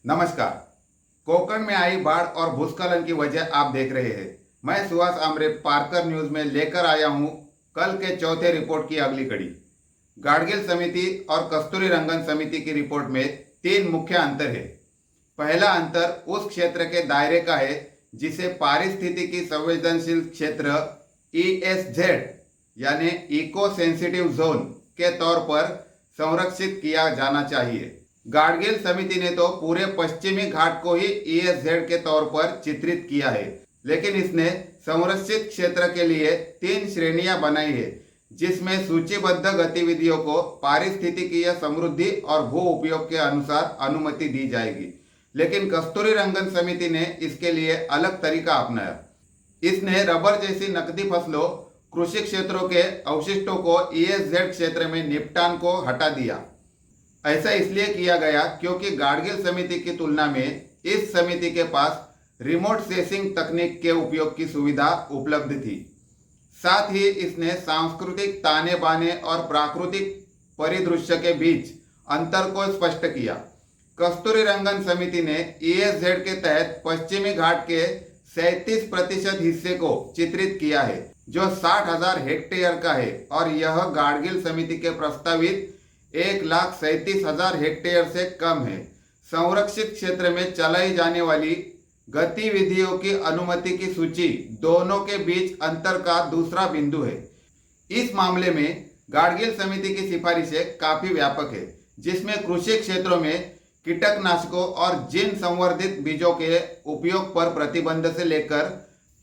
नमस्कार। कोकण में आई बाढ़ और भूस्खलन की वजह आप देख रहे हैं। मैं सुहास आमरे पारकर न्यूज में लेकर आया हूं कल के चौथे रिपोर्ट की अगली कड़ी। गाडगिल समिति और कस्तूरी रंगन समिति की रिपोर्ट में तीन मुख्य अंतर है। पहला अंतर उस क्षेत्र के दायरे का है जिसे पारिस्थितिकी संवेदनशील क्षेत्र ESZ यानी इको सेंसिटिव जोन के तौर पर संरक्षित किया जाना चाहिए। गाडगिल समिति ने तो पूरे पश्चिमी घाट को ही ESZ के तौर पर चित्रित किया है, लेकिन इसने संरक्षित क्षेत्र के लिए तीन श्रेणियां बनाई है, जिसमें सूचीबद्ध गतिविधियों को पारिस्थितिकीय समृद्धि और भू उपयोग के अनुसार अनुमति दी जाएगी। लेकिन कस्तूरी रंगन समिति ने इसके लिए अलग तरीका अपनाया। इसने रबर जैसी नकदी फसलों, कृषि क्षेत्रों के अवशिष्टों को ESZ क्षेत्र में निपटान को हटा दिया। ऐसा इसलिए किया गया क्योंकि गाडगिल समिति की तुलना में इस समिति के पास रिमोट सेंसिंग तकनीक के उपयोग की सुविधा उपलब्ध थी। साथ ही इसने सांस्कृतिक ताने बाने और प्राकृतिक परिदृश्य के बीच अंतर को स्पष्ट किया। कस्तूरी रंगन समिति ने ESZ के तहत पश्चिमी घाट के 37% हिस्से को चित्रित किया है, जो 60,000 हेक्टेयर का है, और यह गाडगिल समिति के प्रस्तावित 1,37,000 हेक्टेयर से कम है। संरक्षित क्षेत्र में चलाई जाने वाली गतिविधियों की अनुमति की सूची दोनों के बीच अंतर का दूसरा बिंदु है। इस मामले में गाडगिल समिति की सिफारिशें काफी व्यापक है, जिसमें कृषि क्षेत्रों में कीटकनाशकों और जीन संवर्धित बीजों के उपयोग पर प्रतिबंध से लेकर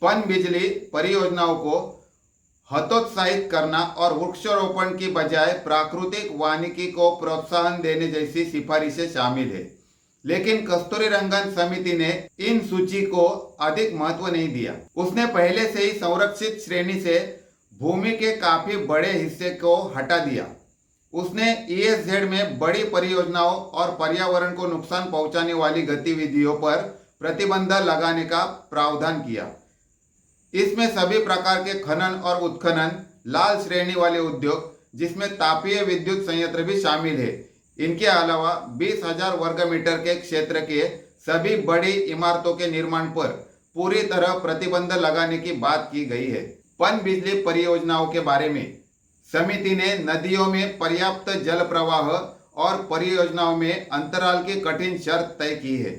पनबिजली परियोजनाओं को हतोत्साहित करना और वृक्षारोपण की बजाय प्राकृतिक वानिकी को प्रोत्साहन देने जैसी सिफारिशें शामिल है। लेकिन कस्तूरी रंगन समिति ने इन सूची को अधिक महत्व नहीं दिया। उसने पहले से ही संरक्षित श्रेणी से भूमि के काफी बड़े हिस्से को हटा दिया। उसने ESZ में बड़ी परियोजनाओं और पर्यावरण को नुकसान पहुंचाने वाली गतिविधियों पर प्रतिबंध लगाने का प्रावधान किया। इसमें सभी प्रकार के खनन और उत्खनन, लाल श्रेणी वाले उद्योग, जिसमें तापीय विद्युत संयंत्र भी शामिल है, इनके अलावा 20,000 वर्ग मीटर के क्षेत्र के सभी बड़ी इमारतों के निर्माण पर पूरी तरह प्रतिबंध लगाने की बात की गई है। पनबिजली परियोजनाओं के बारे में समिति ने नदियों में पर्याप्त जल प्रवाह और परियोजनाओं में अंतराल की कठिन शर्त तय की है।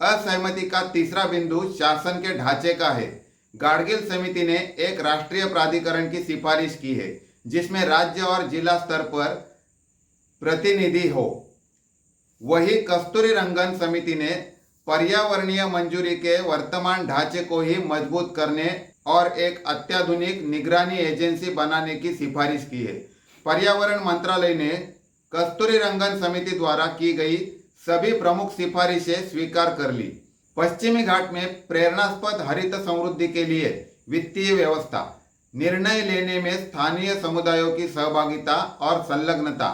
असहमति का तीसरा बिंदु शासन के ढांचे का है। गाडगिल समिति ने एक राष्ट्रीय प्राधिकरण की सिफारिश की है, जिसमें राज्य और जिला स्तर पर प्रतिनिधि हो। वही कस्तूरी रंगन समिति ने पर्यावरणीय मंजूरी के वर्तमान ढांचे को ही मजबूत करने और एक अत्याधुनिक निगरानी एजेंसी बनाने की सिफारिश की है। पर्यावरण मंत्रालय ने कस्तूरी रंगन समिति द्वारा की गई सभी प्रमुख सिफारिशें स्वीकार कर ली। पश्चिमी घाट में प्रेरणास्पद हरित समृद्धि के लिए वित्तीय व्यवस्था, निर्णय लेने में स्थानीय समुदायों की सहभागिता और संलग्नता,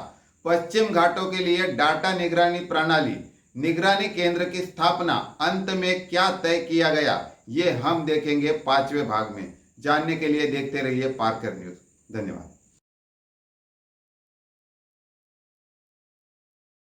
पश्चिम घाटों के लिए डाटा निगरानी प्रणाली, निगरानी केंद्र की स्थापना, अंत में क्या तय किया गया, ये हम देखेंगे 5वें भाग में। जानने के लिए देखते रहिए पारकर न्यूज। धन्यवाद।